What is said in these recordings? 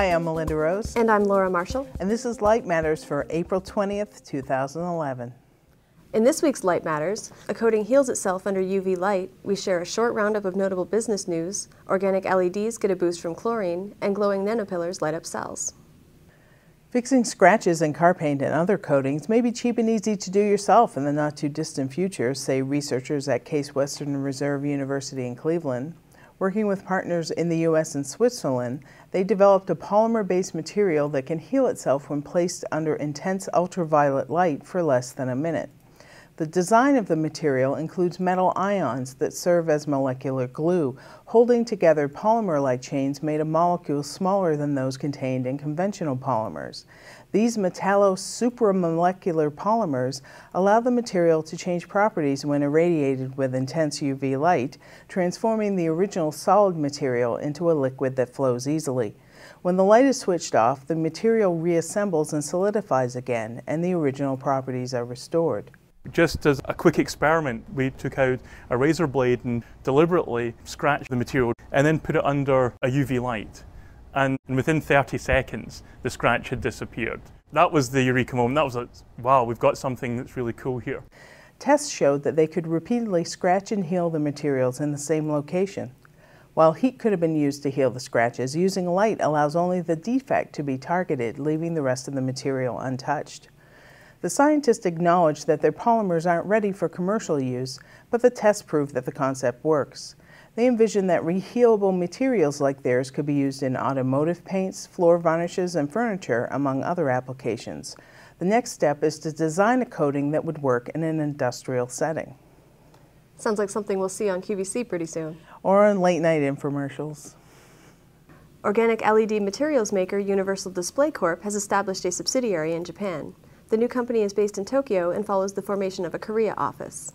Hi, I'm Melinda Rose. And I'm Laura Marshall. And this is Light Matters for April 20th, 2011. In this week's Light Matters, a coating heals itself under UV light, we share a short roundup of notable business news, organic LEDs get a boost from chlorine, and glowing nanopillars light up cells. Fixing scratches in car paint and other coatings may be cheap and easy to do yourself in the not-too-distant future, say researchers at Case Western Reserve University in Cleveland. Working with partners in the U.S. and Switzerland, they developed a polymer-based material that can heal itself when placed under intense ultraviolet light for less than a minute. The design of the material includes metal ions that serve as molecular glue, holding together polymer-like chains made of molecules smaller than those contained in conventional polymers. These metallo-supramolecular polymers allow the material to change properties when irradiated with intense UV light, transforming the original solid material into a liquid that flows easily. When the light is switched off, the material reassembles and solidifies again, and the original properties are restored. Just as a quick experiment, we took out a razor blade and deliberately scratched the material and then put it under a UV light. And within 30 seconds, the scratch had disappeared. That was the eureka moment. That was like, wow, we've got something that's really cool here. Tests showed that they could repeatedly scratch and heal the materials in the same location. While heat could have been used to heal the scratches, using light allows only the defect to be targeted, leaving the rest of the material untouched. The scientists acknowledge that their polymers aren't ready for commercial use, but the tests prove that the concept works. They envision that rehealable materials like theirs could be used in automotive paints, floor varnishes, and furniture, among other applications. The next step is to design a coating that would work in an industrial setting. Sounds like something we'll see on QVC pretty soon. Or on late-night infomercials. Organic LED materials maker Universal Display Corp has established a subsidiary in Japan. The new company is based in Tokyo and follows the formation of a Korea office.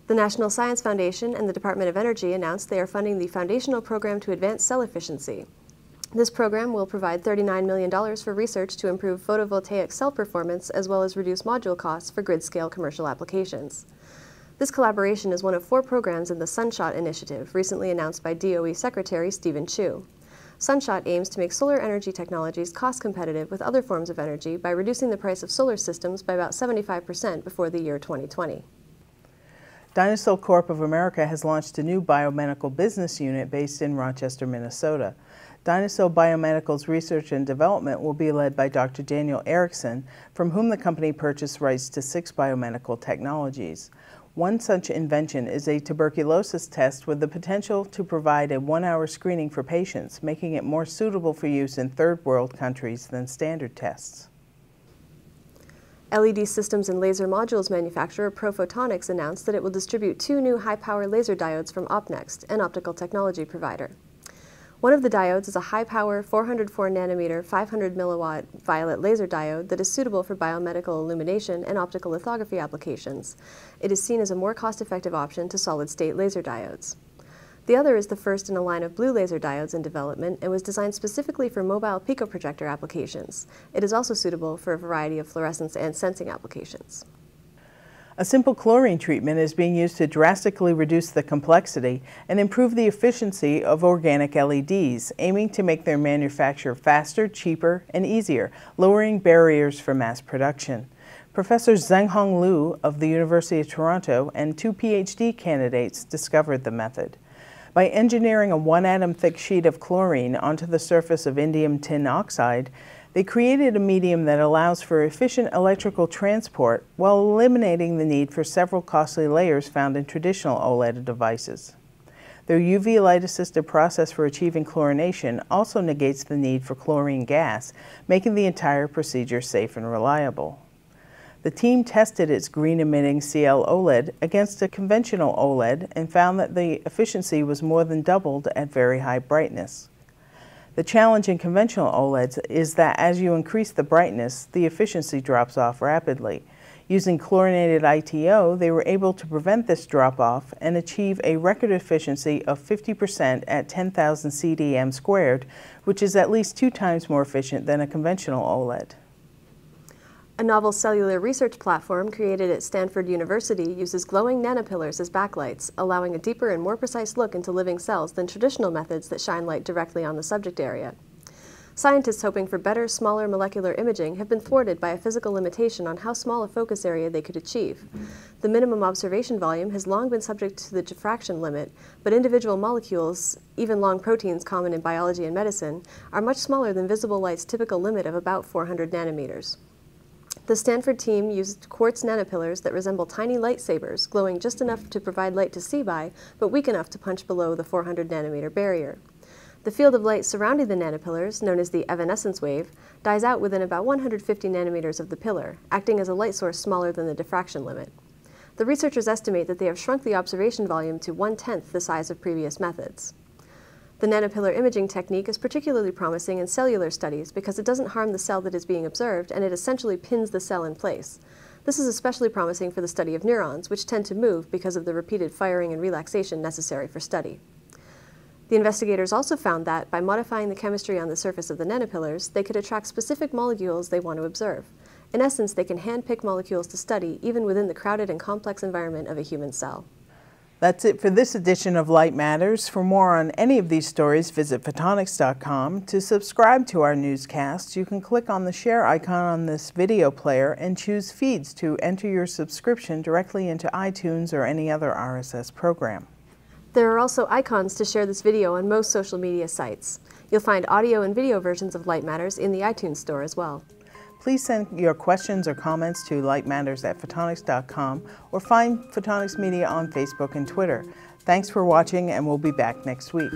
The National Science Foundation and the Department of Energy announced they are funding the Foundational Program to Advance Cell Efficiency. This program will provide $39 million for research to improve photovoltaic cell performance as well as reduce module costs for grid-scale commercial applications. This collaboration is one of 4 programs in the Sunshot Initiative, recently announced by DOE Secretary Stephen Chu. Sunshot aims to make solar energy technologies cost-competitive with other forms of energy by reducing the price of solar systems by about 75% before the year 2020. Dinosaur Corp of America has launched a new biomedical business unit based in Rochester, Minnesota. Dynasil Biomedical's research and development will be led by Dr. Daniel Erickson, from whom the company purchased rights to 6 biomedical technologies. One such invention is a tuberculosis test with the potential to provide a 1-hour screening for patients, making it more suitable for use in third world countries than standard tests. LED systems and laser modules manufacturer ProPhotonix announced that it will distribute 2 new high-power laser diodes from Opnext, an optical technology provider. One of the diodes is a high-power 404 nanometer 500 milliwatt violet laser diode that is suitable for biomedical illumination and optical lithography applications. It is seen as a more cost-effective option to solid-state laser diodes. The other is the first in a line of blue laser diodes in development and was designed specifically for mobile picoprojector applications. It is also suitable for a variety of fluorescence and sensing applications. A simple chlorine treatment is being used to drastically reduce the complexity and improve the efficiency of organic LEDs, aiming to make their manufacture faster, cheaper, and easier, lowering barriers for mass production. Professor Zhenghong Liu of the University of Toronto and 2 PhD candidates discovered the method. By engineering a 1-atom thick sheet of chlorine onto the surface of indium tin oxide, they created a medium that allows for efficient electrical transport while eliminating the need for several costly layers found in traditional OLED devices. Their UV light-assisted process for achieving chlorination also negates the need for chlorine gas, making the entire procedure safe and reliable. The team tested its green-emitting cl-oled against a conventional OLED and found that the efficiency was more than doubled at very high brightness. The challenge in conventional OLEDs is that as you increase the brightness, the efficiency drops off rapidly. Using chlorinated ITO, they were able to prevent this drop-off and achieve a record efficiency of 50% at 10,000 CDM squared, which is at least 2 times more efficient than a conventional OLED. A novel cellular research platform created at Stanford University uses glowing nanopillars as backlights, allowing a deeper and more precise look into living cells than traditional methods that shine light directly on the subject area. Scientists hoping for better, smaller molecular imaging have been thwarted by a physical limitation on how small a focus area they could achieve. The minimum observation volume has long been subject to the diffraction limit, but individual molecules, even long proteins common in biology and medicine, are much smaller than visible light's typical limit of about 400 nanometers. The Stanford team used quartz nanopillars that resemble tiny lightsabers, glowing just enough to provide light to see by, but weak enough to punch below the 400 nanometer barrier. The field of light surrounding the nanopillars, known as the evanescence wave, dies out within about 150 nanometers of the pillar, acting as a light source smaller than the diffraction limit. The researchers estimate that they have shrunk the observation volume to 1/10 the size of previous methods. The nanopillar imaging technique is particularly promising in cellular studies because it doesn't harm the cell that is being observed, and it essentially pins the cell in place. This is especially promising for the study of neurons, which tend to move because of the repeated firing and relaxation necessary for study. The investigators also found that, by modifying the chemistry on the surface of the nanopillars, they could attract specific molecules they want to observe. In essence, they can hand-pick molecules to study even within the crowded and complex environment of a human cell. That's it for this edition of Light Matters. For more on any of these stories, visit Photonics.com. To subscribe to our newscasts, you can click on the share icon on this video player and choose feeds to enter your subscription directly into iTunes or any other RSS program. There are also icons to share this video on most social media sites. You'll find audio and video versions of Light Matters in the iTunes store as well. Please send your questions or comments to lightmatters@photonics.com or find Photonics Media on Facebook and Twitter. Thanks for watching, and we'll be back next week.